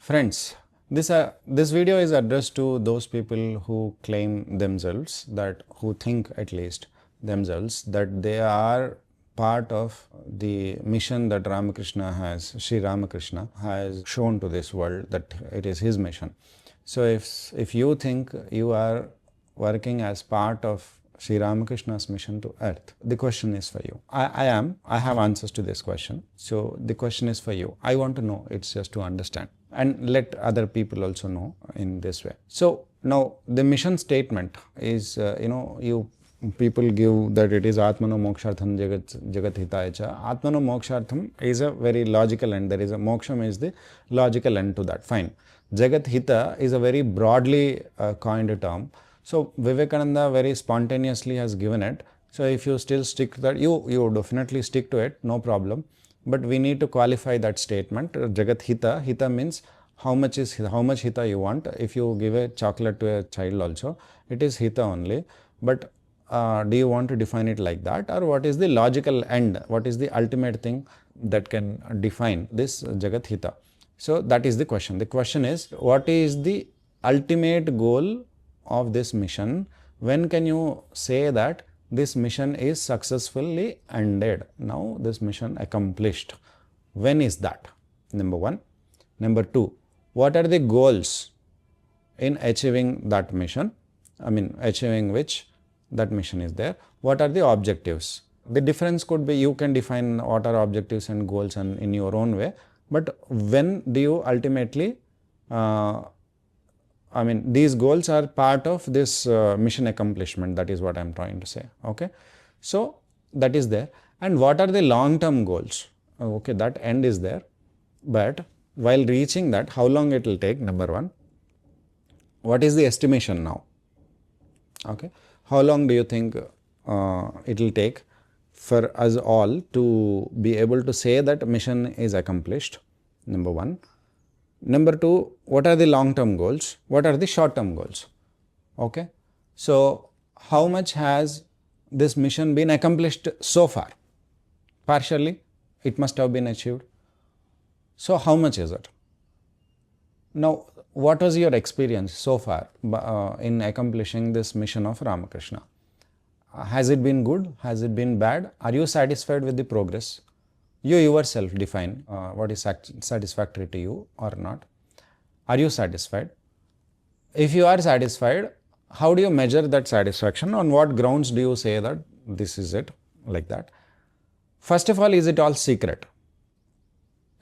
Friends, this video is addressed to those people who claim themselves, that who think at least themselves that they are part of the mission that Ramakrishna has, Sri Ramakrishna has shown to this world, that it is his mission. So if you think you are working as part of Sri Ramakrishna's mission to earth, the question is for you. I have answers to this question. So the question is for you. I want to know, it's just to understand and let other people also know in this way. So now the mission statement is, you people give that it is Atmano Mokshartham Jagat Hitaya. Atmano Mokshartham is a very logical end. There is a moksham is the logical end to that. Fine. Jagat Hitha is a very broadly coined term. So Vivekananda very spontaneously has given it. So if you still stick to that, you definitely stick to it, no problem. But we need to qualify that statement. Jagat Hitha. Hitha means how much Hitha you want. If you give a chocolate to a child also, it is Hitha only. But do you want to define it like that, or what is the logical end? What is the ultimate thing that can define this Jagat Hitha? So that is the question. The question is, what is the ultimate goal of this mission? When can you say that this mission is successfully ended? Now this mission accomplished. When is that? Number one. Number two, what are the goals in achieving that mission? I mean, achieving which that mission is there. What are the objectives? The difference could be, you can define what are objectives and goals and in your own way. But when do you ultimately, these goals are part of this mission accomplishment. That is what I am trying to say. Okay. So that is there. And what are the long-term goals? Okay, that end is there. But while reaching that, how long it will take? Number one. What is the estimation now? Okay. How long do you think it will take for us all to be able to say that mission is accomplished? Number one. Number two, what are the long-term goals? What are the short-term goals? Okay. So how much has this mission been accomplished so far? Partially, it must have been achieved. So how much is it? Now, what was your experience so far in accomplishing this mission of Ramakrishna? Has it been good? Has it been bad? Are you satisfied with the progress? You yourself define what is satisfactory to you or not. Are you satisfied? If you are satisfied, how do you measure that satisfaction? On what grounds do you say that this is it, like that? First of all, is it all secret?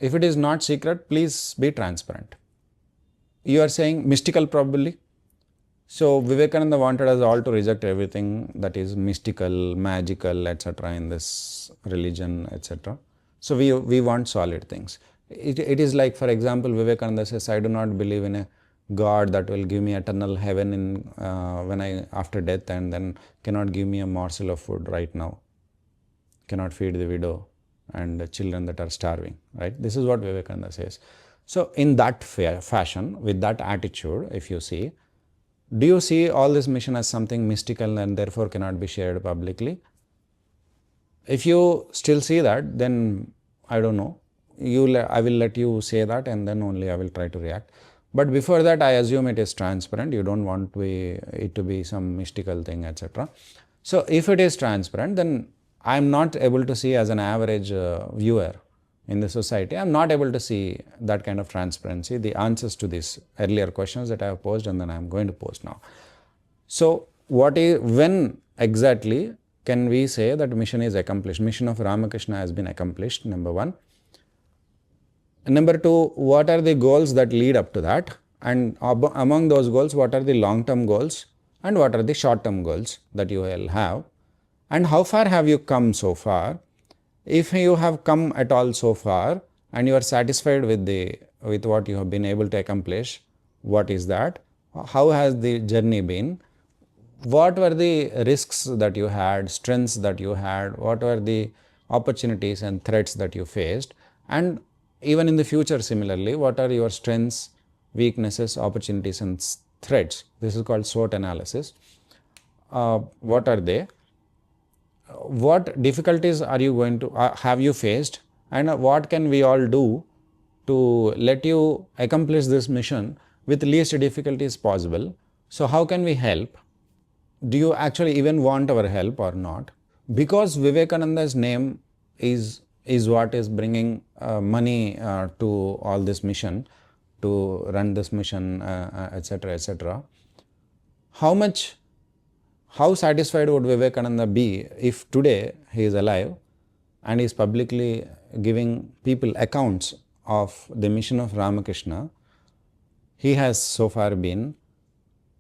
If it is not secret, please be transparent. You are saying mystical probably. So Vivekananda wanted us all to reject everything that is mystical, magical, etc. in this religion, etc. So we want solid things. It is like, for example, Vivekananda says, I do not believe in a God that will give me eternal heaven in after death, and then cannot give me a morsel of food right now, cannot feed the widow and the children that are starving, right? This is what Vivekananda says. So in that fashion, with that attitude, if you see, do you see all this mission as something mystical and therefore cannot be shared publicly? If you still see that, then I don't know. I will let you say that, and then only I will try to react. But before that, I assume it is transparent. You don't want it to be some mystical thing, etc. So if it is transparent, then I am not able to see, as an average viewer in the society, I am not able to see that kind of transparency, the answers to these earlier questions that I have posed and then I am going to post now. So when exactly can we say that mission is accomplished? Mission of Ramakrishna has been accomplished, number one. Number two, what are the goals that lead up to that? And among those goals, what are the long-term goals and what are the short-term goals that you will have? And how far have you come so far? If you have come at all so far and you are satisfied with what you have been able to accomplish, what is that? How has the journey been? What were the risks that you had, strengths that you had? What were the opportunities and threats that you faced? And even in the future, similarly, what are your strengths, weaknesses, opportunities and threats? This is called SWOT analysis. What are they? What difficulties are you going to have you faced, and what can we all do to let you accomplish this mission with least difficulties possible. So how can we help? Do you actually even want our help or not? Because Vivekananda's name is what is bringing money to all this mission, to run this mission, etc., etc. How satisfied would Vivekananda be if today he is alive and is publicly giving people accounts of the mission of Ramakrishna he has so far been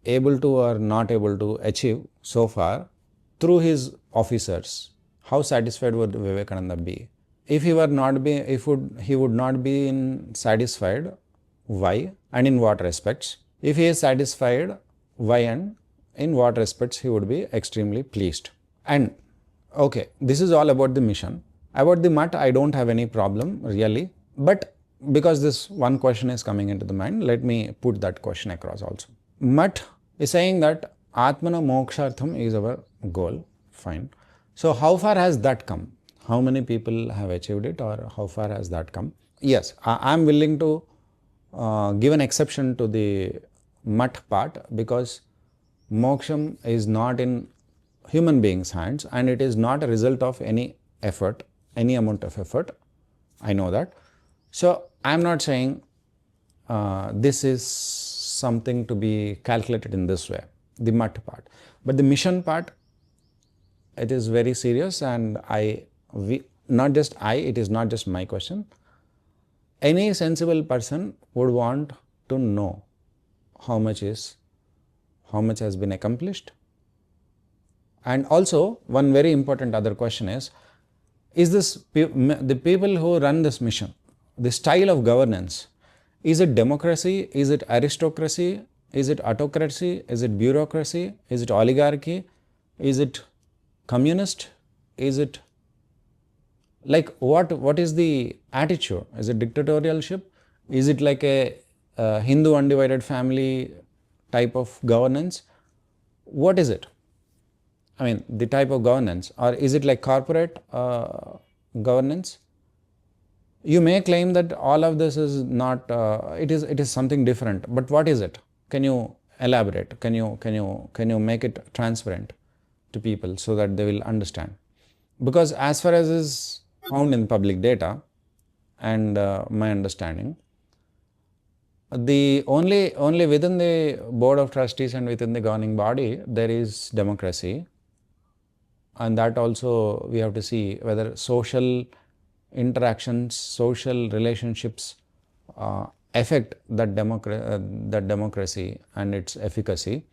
able to or not able to achieve so far through his officers? How satisfied would Vivekananda be? If he would not be satisfied, why and in what respects? If he is satisfied, why and in what respects he would be extremely pleased? And okay, this is all about the mission. About the mutt, I don't have any problem really, but because this one question is coming into the mind, let me put that question across also. Mutt is saying that Atmano Mokshartham is our goal. Fine. So how far has that come? How many people have achieved it, or how far has that come? Yes, I am willing to give an exception to the mutt part, because moksham is not in human beings' hands and it is not a result of any effort, any amount of effort. I know that. So I am not saying this is something to be calculated in this way, the mutt part. But the mission part, it is very serious, and it is not just my question. Any sensible person would want to know how much has been accomplished. And also one very important other question is this the people who run this mission, the style of governance, is it democracy, is it aristocracy, is it autocracy, is it bureaucracy, is it oligarchy, is it communist, is it like what is the attitude? Is it dictatorialship? Is it like a Hindu undivided family type of governance? What is it? I mean, the type of governance, or is it like corporate governance? You may claim that all of this is not, it is something different, but what is it? Can you elaborate? Can you make it transparent to people so that they will understand? Because as far as is found in public data and my understanding, the only within the board of trustees and within the governing body there is democracy, and that also we have to see whether social interactions, social relationships affect that democracy and its efficacy.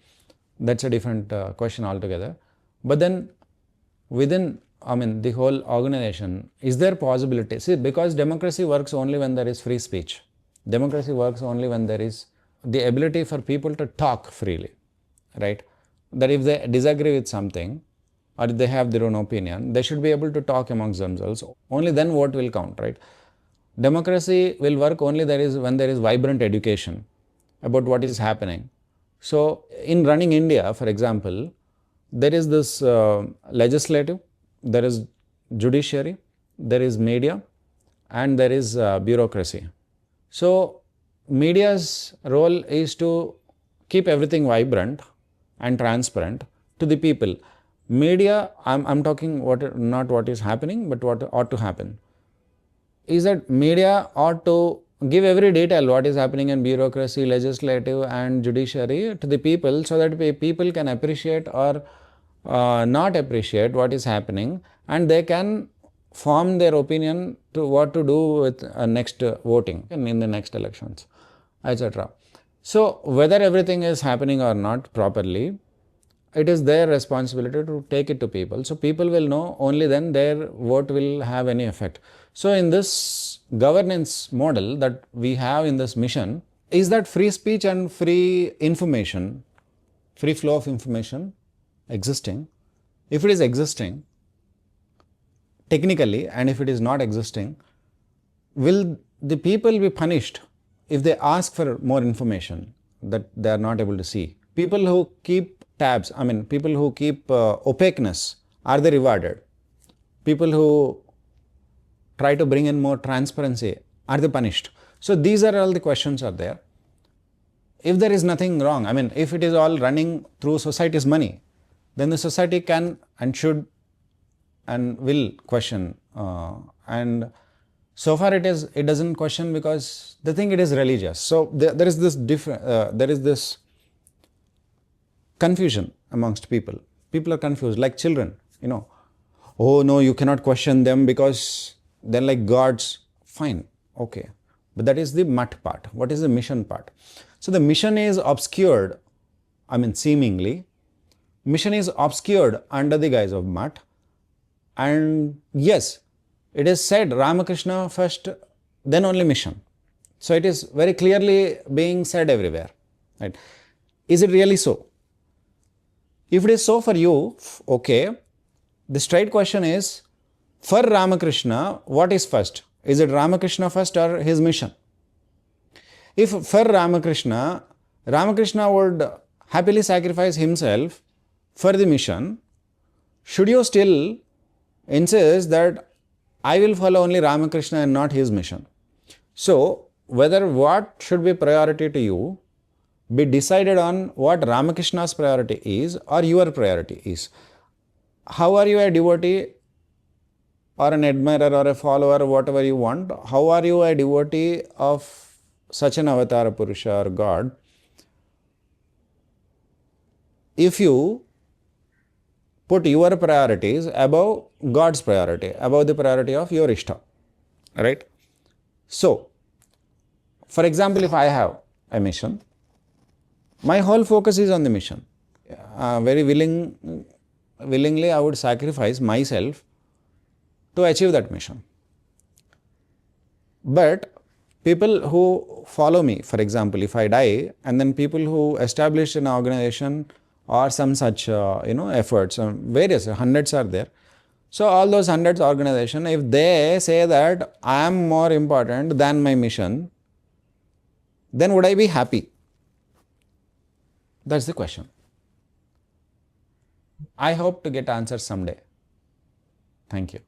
That's a different question altogether. But then within, I mean, the whole organization, is there possibility? See, because democracy works only when there is free speech. Democracy works only when there is the ability for people to talk freely, right? That if they disagree with something or if they have their own opinion, they should be able to talk amongst themselves. Only then vote will count, right? Democracy will work only when there is vibrant education about what is happening. So in running India, for example, there is this legislative, there is judiciary, there is media, and there is bureaucracy. So media's role is to keep everything vibrant and transparent to the people. Media, I'm talking not what is happening, but what ought to happen, is that media ought to give every detail what is happening in bureaucracy, legislative and judiciary to the people, so that people can appreciate or not appreciate what is happening, and they can form their opinion to what to do with next voting and in the next elections, etc. So whether everything is happening or not properly, it is their responsibility to take it to people. So people will know, only then their vote will have any effect. So in this governance model that we have in this mission, is that free speech and free information, free flow of information existing? If it is existing technically, and if it is not existing, will the people be punished if they ask for more information that they are not able to see? People who keep tabs, I mean, people who keep opaqueness, are they rewarded? People who try to bring in more transparency, are they punished? So these are all the questions are there. If there is nothing wrong, I mean, if it is all running through society's money, then the society can and should and will question. And so far it doesn't question because they think it is religious. So there is this there is this confusion amongst people. People are confused like children, oh no, you cannot question them because they're like gods. Fine, okay. But that is the mat part. What is the mission part? So the mission is obscured, I mean seemingly, mission is obscured under the guise of mat. And yes, it is said Ramakrishna first, then only mission. So it is very clearly being said everywhere. Right? Is it really so? If it is so for you, okay, the straight question is, for Ramakrishna, what is first? Is it Ramakrishna first or his mission? If for Ramakrishna, Ramakrishna would happily sacrifice himself for the mission, should you still insist that I will follow only Ramakrishna and not his mission? So, whether what should be priority to you be decided on what Ramakrishna's priority is or your priority is. How are you a devotee or an admirer or a follower, whatever you want? How are you a devotee of such an avatar Purusha or God? If you put your priorities above God's priority, above the priority of your Ishta, right? So, for example, if I have a mission, my whole focus is on the mission. Very willingly I would sacrifice myself to achieve that mission. But people who follow me, for example, if I die, and then people who establish an organization or some such efforts, various hundreds are there. So all those hundreds organization, if they say that I am more important than my mission, then would I be happy? That's the question. I hope to get answers someday. Thank you.